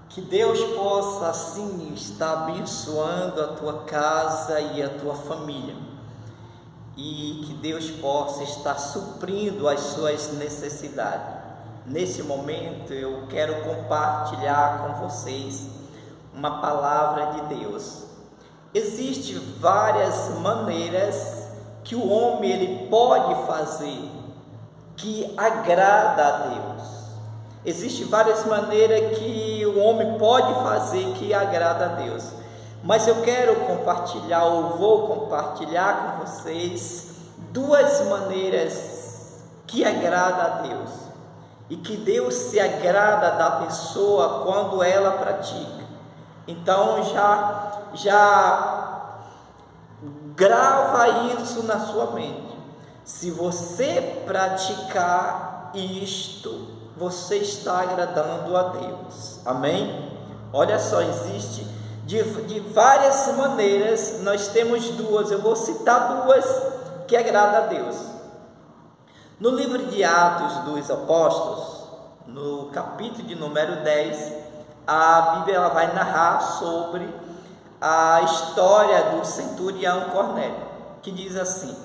Que Deus possa assim estar abençoando a tua casa e a tua família, e que Deus possa estar suprindo as suas necessidades. Nesse momento eu quero compartilhar com vocês uma palavra de Deus. Existem várias maneiras que o homem ele pode fazer que agrada a Deus. Existem várias maneiras que o homem pode fazer que agrada a Deus. Mas eu quero compartilhar, ou vou compartilhar com vocês, duas maneiras que agrada a Deus. E que Deus se agrada da pessoa quando ela pratica. Então já grava isso na sua mente. Se você praticar isto, você está agradando a Deus. Amém? Olha só, existe de várias maneiras, nós temos duas, eu vou citar duas que agradam a Deus. No livro de Atos dos Apóstolos, no capítulo de número 10, a Bíblia ela vai narrar sobre a história do centurião Cornélio, que diz assim: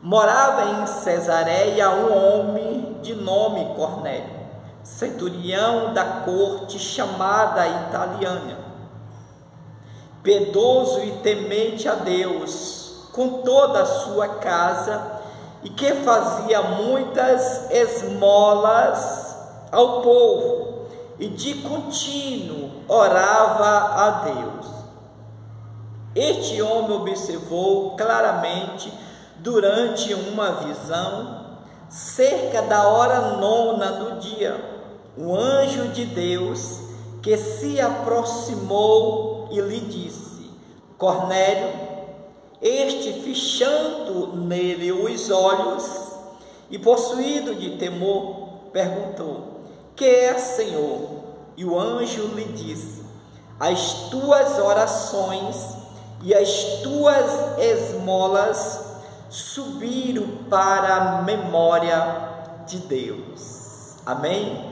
morava em Cesareia um homem de nome Cornélio, centurião da corte chamada Italiana, piedoso e temente a Deus com toda a sua casa, e que fazia muitas esmolas ao povo, e de contínuo orava a Deus. Este homem observou claramente durante uma visão, cerca da hora 9 do dia, o anjo de Deus que se aproximou e lhe disse: Cornélio. Este, fechando nele os olhos e possuído de temor, perguntou: que é, Senhor? E o anjo lhe disse: as tuas orações e as tuas esmolas subiram para a memória de Deus. Amém?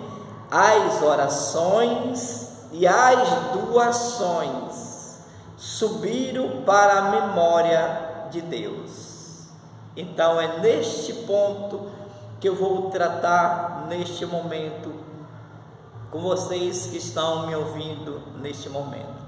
As orações e as doações subiram para a memória de Deus. Então é neste ponto que eu vou tratar neste momento com vocês que estão me ouvindo neste momento.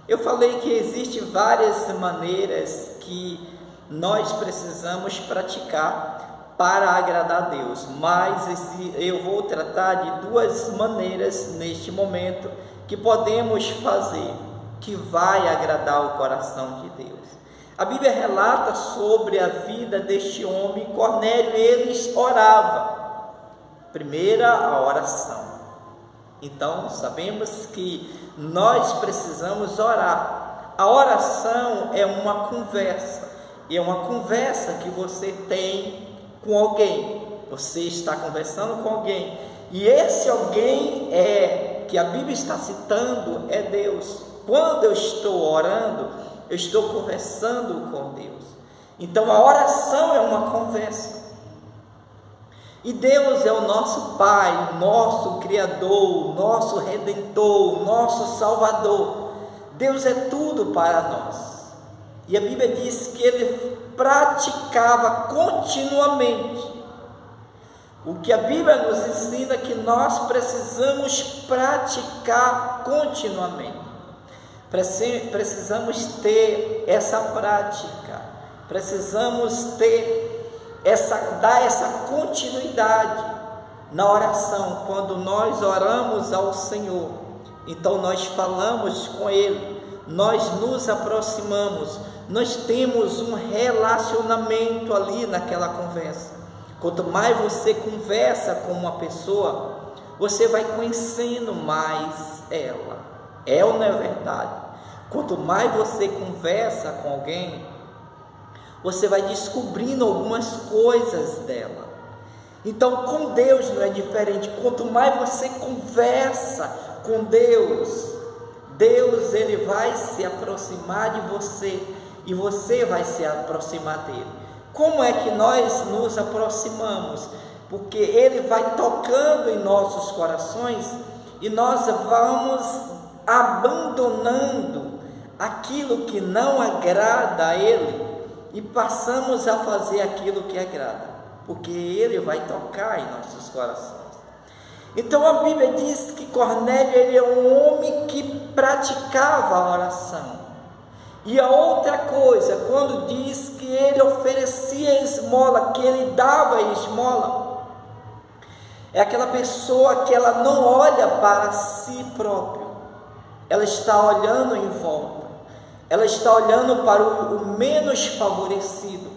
Eu falei que existem várias maneiras que nós precisamos praticar para agradar a Deus, mas eu vou tratar de duas maneiras neste momento que podemos fazer, que vai agradar o coração de Deus. A Bíblia relata sobre a vida deste homem Cornélio. Eles oravam. Primeira, a oração. Então sabemos que nós precisamos orar. A oração é uma conversa, e é uma conversa que você tem com alguém. Você está conversando com alguém, e esse alguém que a Bíblia está citando é Deus. Quando eu estou orando, eu estou conversando com Deus. Então a oração é uma conversa. E Deus é o nosso Pai, o nosso Criador, o nosso Redentor, o nosso Salvador. Deus é tudo para nós. E a Bíblia diz que ele praticava continuamente. O que a Bíblia nos ensina é que nós precisamos praticar continuamente. Precisamos ter essa prática, precisamos dar essa continuidade na oração. Quando nós oramos ao Senhor, então nós falamos com Ele, nós nos aproximamos, nós temos um relacionamento ali naquela conversa. Quanto mais você conversa com uma pessoa, você vai conhecendo mais ela. É ou não é verdade? Quanto mais você conversa com alguém, você vai descobrindo algumas coisas dela. Então com Deus não é diferente. Quanto mais você conversa com Deus, Deus ele vai se aproximar de você, e você vai se aproximar dele. Como é que nós nos aproximamos? Porque ele vai tocando em nossos corações, e nós vamos abandonando aquilo que não agrada a Ele e passamos a fazer aquilo que agrada, porque Ele vai tocar em nossos corações. Então a Bíblia diz que Cornélio, ele é um homem que praticava a oração. E a outra coisa, quando diz que ele oferecia esmola, que ele dava esmola, é aquela pessoa que ela não olha para si próprio, ela está olhando em volta, ela está olhando para o menos favorecido,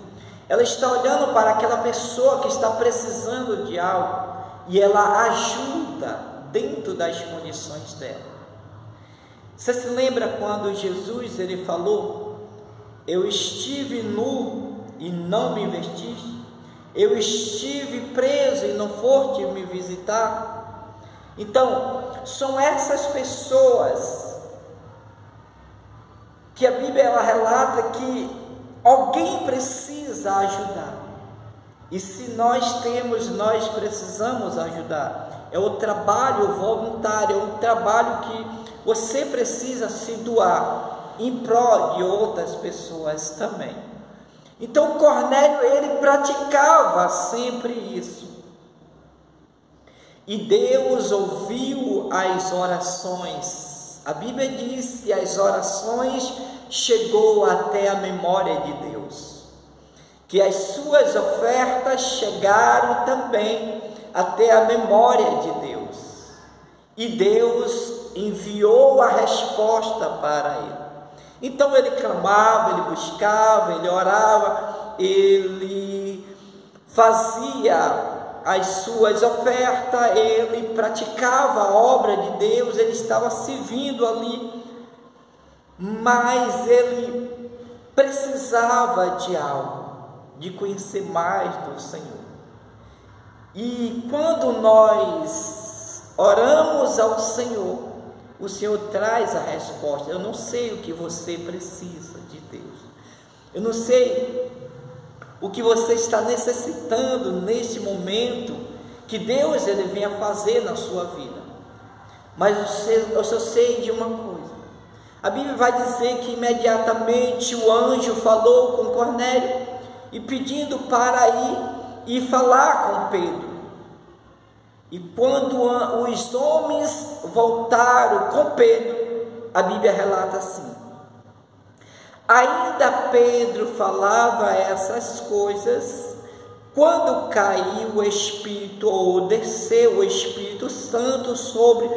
ela está olhando para aquela pessoa que está precisando de algo, e ela ajuda dentro das condições dela. Você se lembra quando Jesus ele falou: eu estive nu e não me vestiste, eu estive preso e não foste me visitar? Então, são essas pessoas que a Bíblia ela relata que alguém precisa ajudar. E se nós temos, nós precisamos ajudar. É o trabalho voluntário, é um trabalho que você precisa se doar em prol de outras pessoas também. Então Cornélio, ele praticava sempre isso. E Deus ouviu as orações. A Bíblia diz que as orações chegou até a memória de Deus, que as suas ofertas chegaram também até a memória de Deus, e Deus enviou a resposta para ele. Então ele clamava, ele buscava, ele orava, ele fazia as suas ofertas, ele praticava a obra de Deus, ele estava servindo ali, mas ele precisava de algo, de conhecer mais do Senhor. E quando nós oramos ao Senhor, o Senhor traz a resposta. Eu não sei o que você precisa de Deus, eu não sei o que você está necessitando neste momento, que Deus ele venha fazer na sua vida, mas eu só sei de uma coisa. A Bíblia vai dizer que imediatamente o anjo falou com Cornélio, e pedindo para ir e falar com Pedro. E quando os homens voltaram com Pedro, a Bíblia relata assim: ainda Pedro falava essas coisas, quando caiu o Espírito, ou desceu o Espírito Santo sobre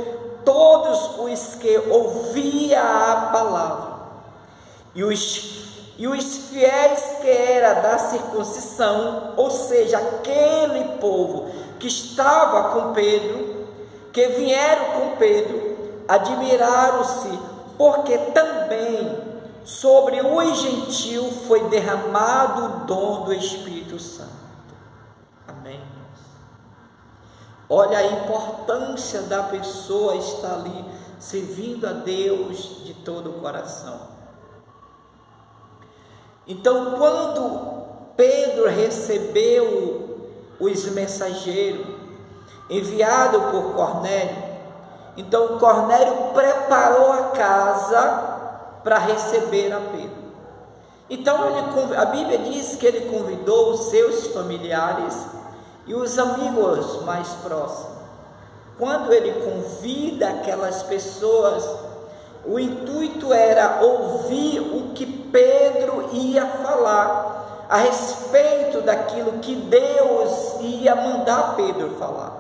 todos os que ouviam a palavra. E os fiéis que era da circuncisão, ou seja, aquele povo que estava com Pedro, que vieram com Pedro, admiraram-se, porque também sobre os gentios foi derramado o dom do Espírito Santo. Amém. Olha a importância da pessoa estar ali servindo a Deus de todo o coração. Então, quando Pedro recebeu os mensageiros enviados por Cornélio, então Cornélio preparou a casa para receber a Pedro. Então a Bíblia diz que ele convidou os seus familiares e os amigos mais próximos. Quando ele convida aquelas pessoas, o intuito era ouvir o que Pedro ia falar a respeito daquilo que Deus ia mandar Pedro falar.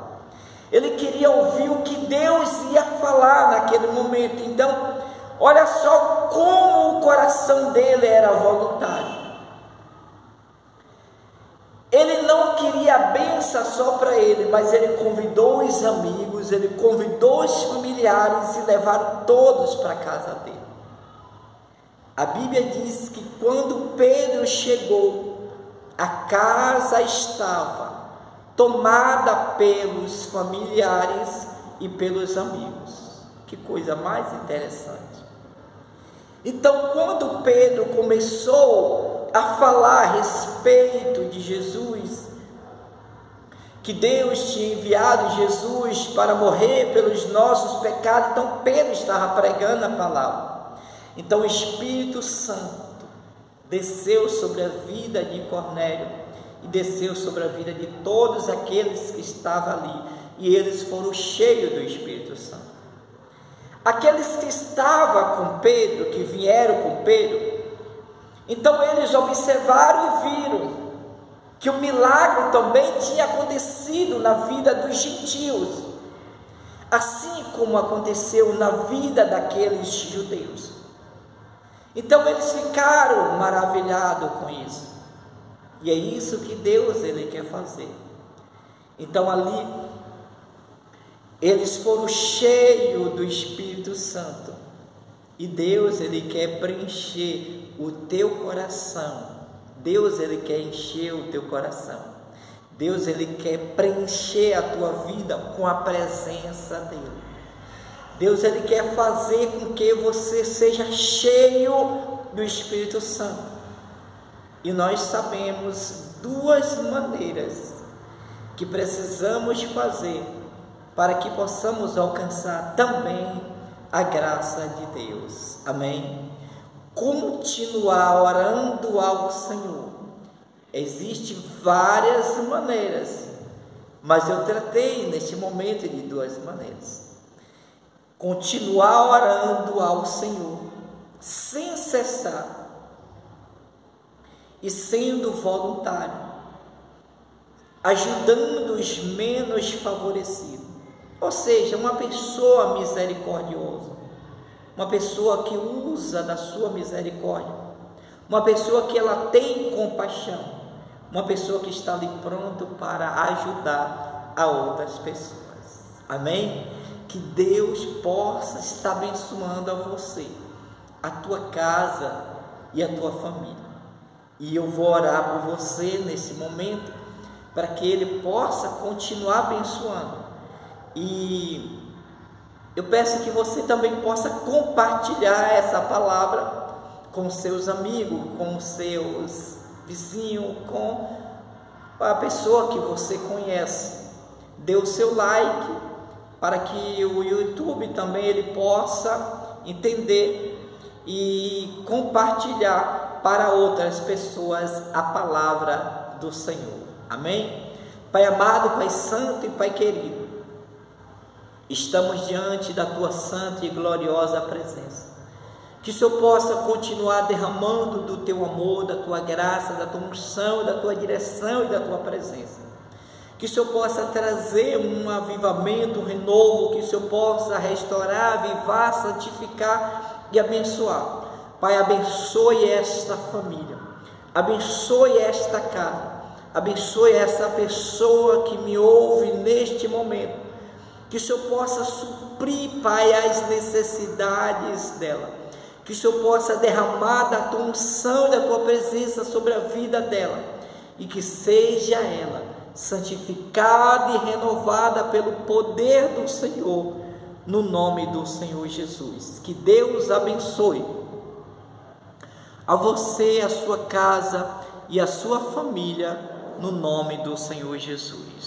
Ele queria ouvir o que Deus ia falar naquele momento. Então, olha só como o coração dele era voluntário. Ele não queria a bênção só para ele, mas ele convidou os amigos, ele convidou os familiares e levaram todos para a casa dele. A Bíblia diz que quando Pedro chegou, a casa estava tomada pelos familiares e pelos amigos. Que coisa mais interessante. Então, quando Pedro começou a falar a respeito de Jesus, que Deus tinha enviado Jesus para morrer pelos nossos pecados. Então Pedro estava pregando a palavra. Então o Espírito Santo desceu sobre a vida de Cornélio e desceu sobre a vida de todos aqueles que estavam ali, e eles foram cheios do Espírito Santo. Aqueles que estavam com Pedro, que vieram com Pedro, então eles observaram e viram que o milagre também tinha acontecido na vida dos gentios, assim como aconteceu na vida daqueles judeus. Então eles ficaram maravilhados com isso, e é isso que Deus ele quer fazer. Então ali eles foram cheios do Espírito Santo, e Deus ele quer preencher o teu coração. Deus ele quer encher o teu coração. Deus ele quer preencher a tua vida com a presença dele. Deus ele quer fazer com que você seja cheio do Espírito Santo. E nós sabemos duas maneiras que precisamos fazer para que possamos alcançar também a graça de Deus. Amém? Continuar orando ao Senhor. Existem várias maneiras, mas eu tratei neste momento de duas maneiras. Continuar orando ao Senhor sem cessar e sendo voluntário, ajudando os menos favorecidos, ou seja, uma pessoa misericordiosa, uma pessoa que usa da sua misericórdia, uma pessoa que ela tem compaixão, uma pessoa que está ali pronto para ajudar a outras pessoas. Amém? Que Deus possa estar abençoando a você, a tua casa e a tua família. E eu vou orar por você nesse momento, para que Ele possa continuar abençoando. E eu peço que você também possa compartilhar essa palavra com seus amigos, com seus vizinhos, com a pessoa que você conhece. Dê o seu like para que o YouTube também ele possa entender e compartilhar para outras pessoas a palavra do Senhor. Amém? Pai amado, Pai santo e Pai querido, estamos diante da Tua santa e gloriosa presença. Que o Senhor possa continuar derramando do Teu amor, da Tua graça, da Tua unção, da Tua direção e da Tua presença. Que o Senhor possa trazer um avivamento, um renovo, que o Senhor possa restaurar, avivar, santificar e abençoar. Pai, abençoe esta família, abençoe esta casa, abençoe essa pessoa que me ouve neste momento. Que o Senhor possa suprir, Pai, as necessidades dela. Que o Senhor possa derramar da Tua unção e da Tua presença sobre a vida dela. E que seja ela santificada e renovada pelo poder do Senhor, no nome do Senhor Jesus. Que Deus abençoe a você, a sua casa e a sua família, no nome do Senhor Jesus.